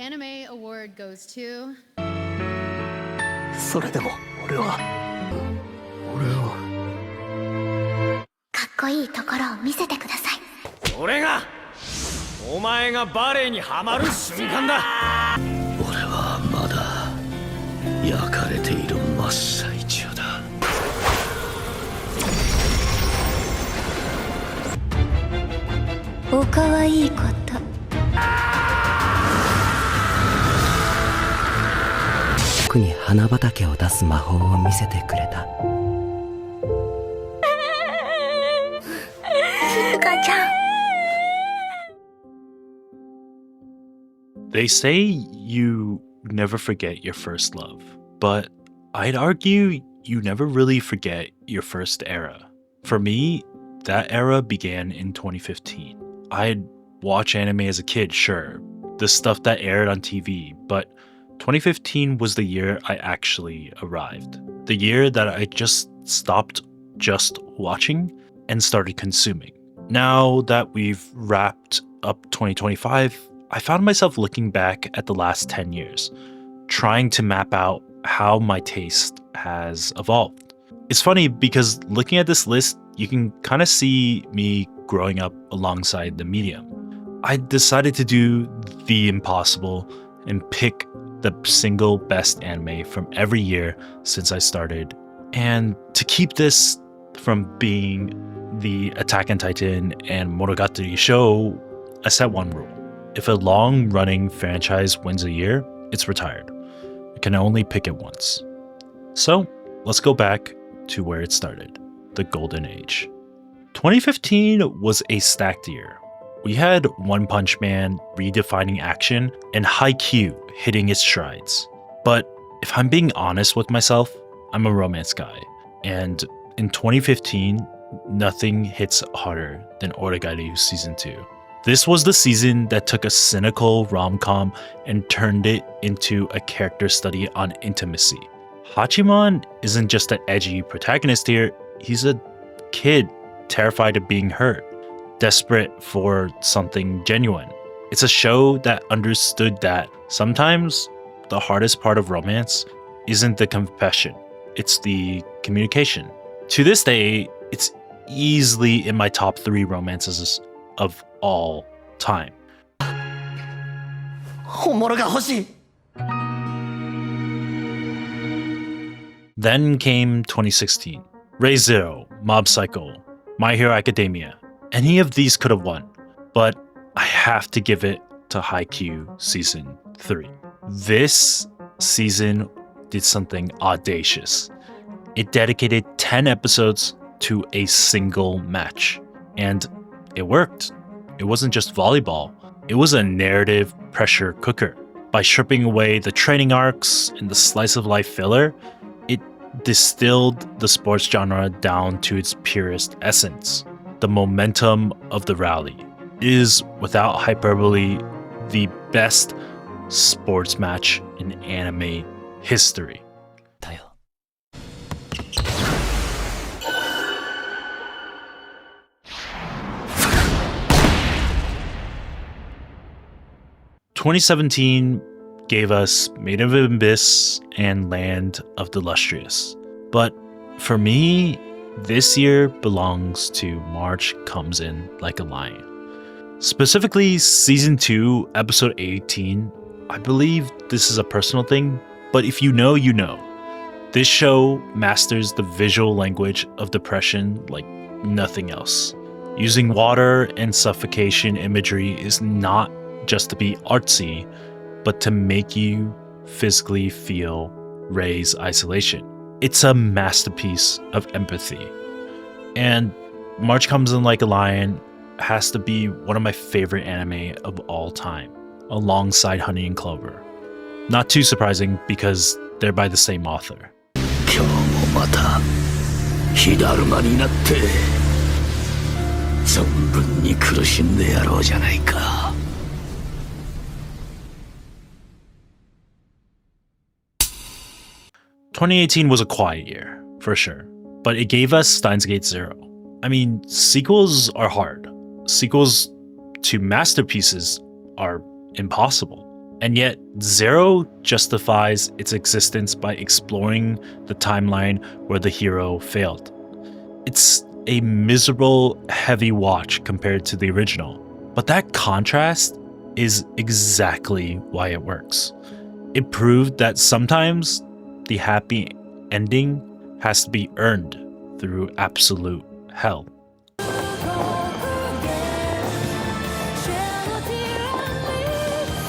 anime award goes to... それでも俺はかっこいいところを見せてください。それがお前がバレエにハマる瞬間だ。俺はまだ焼かれている真っ最中だ。おかわいいこと。僕に花畑を出す魔法を見せてくれた。静香ちゃん。They say you never forget your first love, but I'd argue you never really forget your first era. For me, that era began in 2015. I'd watch anime as a kid, sure, the stuff that aired on TV, but 2015 was the year I actually arrived. The year that I just stopped just watching and started consuming. Now that we've wrapped up 2025, I found myself looking back at the last 10 years, trying to map out how my taste has evolved. It's funny because looking at this list, you can kind of see me growing up alongside the medium. I decided to do the impossible and pick the single best anime from every year since I started. And to keep this from being the Attack on Titan and Monogatari show, I set one rule. If a long-running franchise wins a year, it's retired. I can only pick it once. So, let's go back to where it started, the Golden Age. 2015 was a stacked year. We had One Punch Man redefining action and Haikyuu hitting its strides. But if I'm being honest with myself, I'm a romance guy. And in 2015, nothing hits harder than Oregairu Season 2. This was the season that took a cynical rom-com and turned it into a character study on intimacy. Hachiman isn't just an edgy protagonist here, he's a kid terrified of being hurt, desperate for something genuine. It's a show that understood that sometimes the hardest part of romance isn't the confession, it's the communication. To this day, it's easily in my top 3 romances of all time. 本物が欲しい。 Then came 2016. Re:Zero, Mob Psycho, My Hero Academia. Any of these could have won, but I have to give it to Haikyuu Season 3. This season did something audacious. It dedicated 10 episodes to a single match, and it worked. It wasn't just volleyball, it was a narrative pressure cooker. By stripping away the training arcs and the slice of life filler, it distilled the sports genre down to its purest essence. The momentum of the rally is, without hyperbole, the best sports match in anime history. 2017 gave us Maid of Abyss and Land of the Lustrous. But for me, this year belongs to March Comes In Like a Lion. Specifically, Season 2, Episode 18. I believe this is a personal thing, but if you know, you know. This show masters the visual language of depression like nothing else. Using water and suffocation imagery is not just to be artsy, but to make you physically feel Rei's isolation. It's a masterpiece of empathy. And March Comes In Like a Lion has to be one of my favorite anime of all time, alongside Honey and Clover. Not too surprising because they're by the same author. 今日もまた火だるまになって存分に苦しんでやろうじゃないか。 2018 was a quiet year, for sure, but it gave us Steins Gate Zero. I mean, sequels are hard. Sequels to masterpieces are impossible. And yet, Zero justifies its existence by exploring the timeline where the hero failed. It's a miserable, heavy watch compared to the original. But that contrast is exactly why it works. It proved that sometimes the happy ending has to be earned through absolute hell.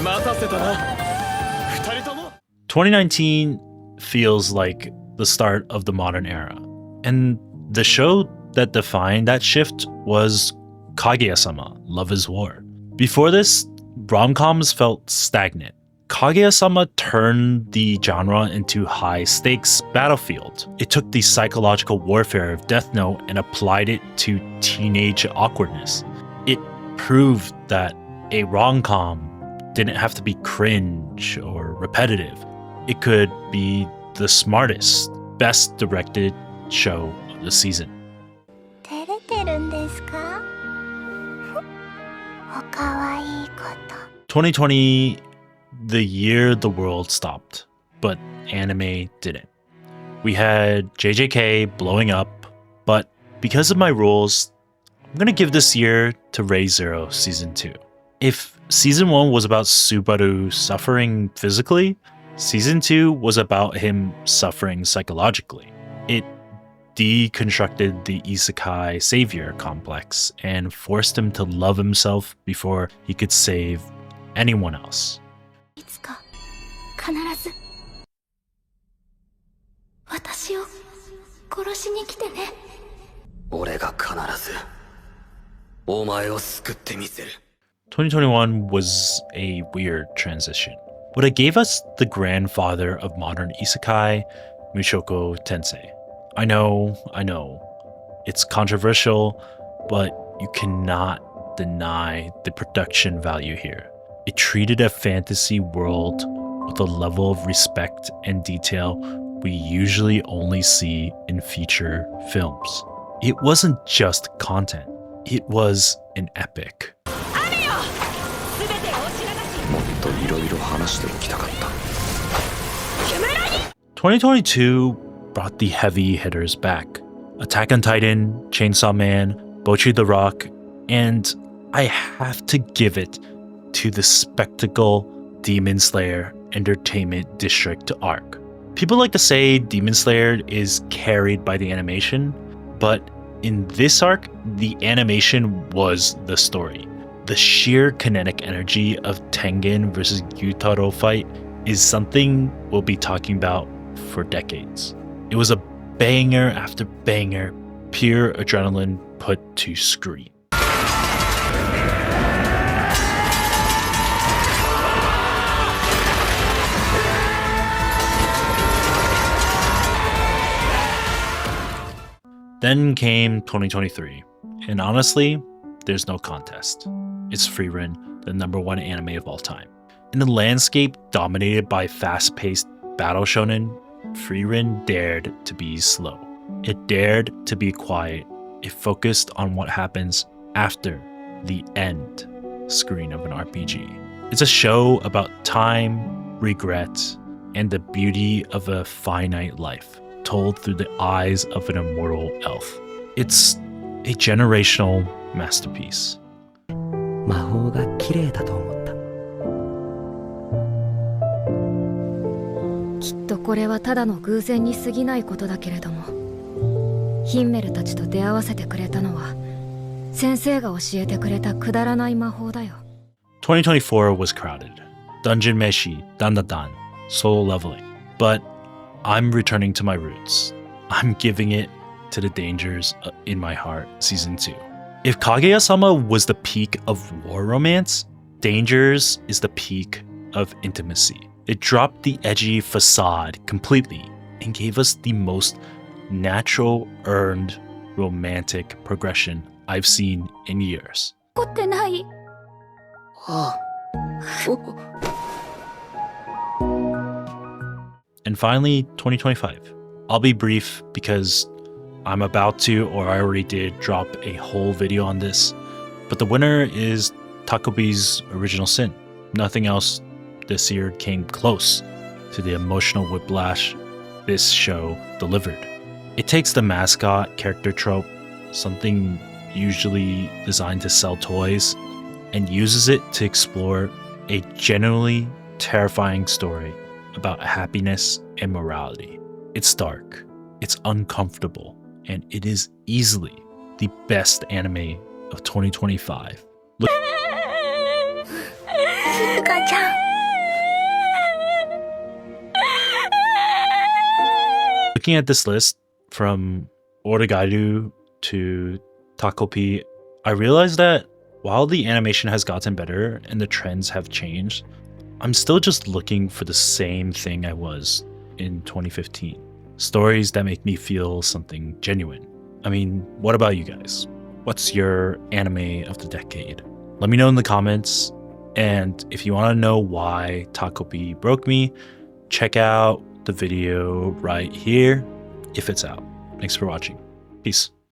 待たせたな二人とも 2019 feels like the start of the modern era. And the show that defined that shift was Kaguya-sama, Love is War. Before this, rom-coms felt stagnant. Kaguya-sama turned the genre into high-stakes battlefield. It took the psychological warfare of Death Note and applied it to teenage awkwardness. It proved that a rom-com didn't have to be cringe or repetitive. It could be the smartest, best directed show of the season. 照れてるんですかおかわいいこと。2020, the year the world stopped, but anime didn't. We had JJK blowing up, but because of my rules, I'm gonna give this year to Re:Zero Season 2. If Season 1 was about Subaru suffering physically, Season 2 was about him suffering psychologically. It deconstructed the isekai savior complex and forced him to love himself before he could save anyone else. いつか必ず私を殺しに来てね。俺が必ずお前を救ってみせる。2021 was a weird transition, but it gave us the grandfather of modern isekai, Mushoku Tensei. I know, it's controversial, but you cannot deny the production value here. It treated a fantasy world with a level of respect and detail we usually only see in feature films. It wasn't just content, it was an epic. もっといろいろ話しておきたかった。2022 brought the heavy hitters back. Attack on Titan, Chainsaw Man, Bocchi the Rock, and I have to give it to the spectacle Demon Slayer Entertainment District arc. People like to say Demon Slayer is carried by the animation, but in this arc, the animation was the story. The sheer kinetic energy of Tengen versus Gyutaro fight is something we'll be talking about for decades. It was a banger after banger, pure adrenaline put to screen. Then came 2023, and honestly, there's no contest. It's Frieren, the #1 anime of all time. In a landscape dominated by fast-paced battle shonen, Frieren dared to be slow. It dared to be quiet. It focused on what happens after the end screen of an RPG. It's a show about time, regret, and the beauty of a finite life, told through the eyes of an immortal elf. It's a generational masterpiece. 魔法が綺麗だと思った。きっとこれはただの偶然に過ぎないことだけれども、ヒンメルたちと出会わせてくれたのは先生が教えてくれたくだらない魔法だよ。2024 was crowded. Dungeon Meshi, Dandadan, solo leveling. But I'm returning to my roots. I'm giving it to the Dangers in My Heart Season 2. If Kaguya-sama was the peak of war romance, Dangers is the peak of intimacy. It dropped the edgy facade completely and gave us the most natural, earned, romantic progression I've seen in years. 怒ってない。And finally, 2025. I'll be brief because I'm about to, or I already did, drop a whole video on this. But the winner is Takobi's Original Sin. Nothing else this year came close to the emotional whiplash this show delivered. It takes the mascot character trope, something usually designed to sell toys, and uses it to explore a genuinely terrifying story about happiness and morality. It's dark, it's uncomfortable, and it is easily the best anime of 2025. 静香ちゃん Looking at this list from Origairu to Takopi, I realized that while the animation has gotten better and the trends have changed, I'm still just looking for the same thing I was in 2015. Stories that make me feel something genuine. I mean, what about you guys? What's your anime of the decade? Let me know in the comments. And if you want to know why Takopi broke me, check out the video right here if it's out. Thanks for watching. Peace.